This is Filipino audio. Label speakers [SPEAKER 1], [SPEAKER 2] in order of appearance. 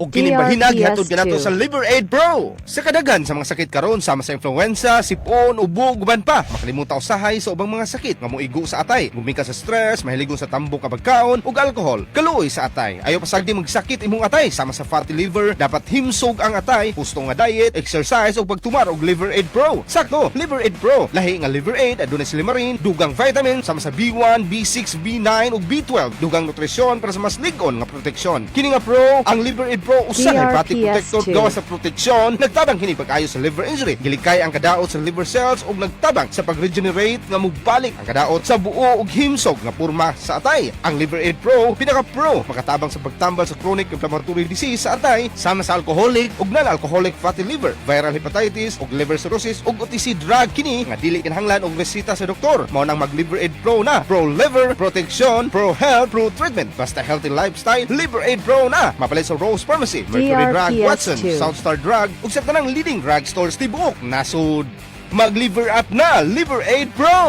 [SPEAKER 1] O kinibahinag
[SPEAKER 2] DRPS2.
[SPEAKER 1] hatod kanato sa Liver Aid Pro. Sa kadagan sa mga sakit karon sama sa influenza, sipon, ubo, guban pa. Makalimutan usahay sa ubang mga sakit nga moigo sa atay. Gumika sa stress, mahiligon sa tambok kapag kaon ug alcohol. Kaluoy sa atay. Ayaw pasagdi magsakit imong atay sama sa fatty liver. Dapat himsog ang atay, husto nga diet, exercise ug pagtumar og Liver Aid Pro. Sakto, Liver Aid Pro. Lahi nga Liver Aid adunay silimarin, dugang vitamin sama sa B1, B6, B9 ug B12. Dugang nutrisyon para sa mas lig-on nga proteksyon. Kini nga Pro, ang Liver Aid Pro usa ka hepatic protector
[SPEAKER 2] DRPS2.
[SPEAKER 1] gawas sa proteksyon, nagtabang kini pag-ayo sa liver injury, gilikay ang kadaot sa liver cells ug nagtabang sa pag-regenerate nga mubalik ang kadaot sa buo ug himsog nga porma sa atay. Ang Liver Aid Pro pinaka pro makatabang sa pagtambal sa chronic inflammatory disease sa atay sama sa alcoholic ug non-alcoholic fatty liver, viral hepatitis ug liver cirrhosis ug OTC drug kini nga dili kinahanglan og resita sa doktor. Mao nang mag Liver Aid Pro na. Pro liver protection, pro health, pro treatment. Basta healthy lifestyle, Liver Aid Pro na. Mapalit sa Rose Pharmacy, Mercury Drug,
[SPEAKER 2] DRPS2.
[SPEAKER 1] Watson, Southstar Drug ug sa tanang leading drug stores tibuok nasud. Mag-liver up na, Liver Aid Pro!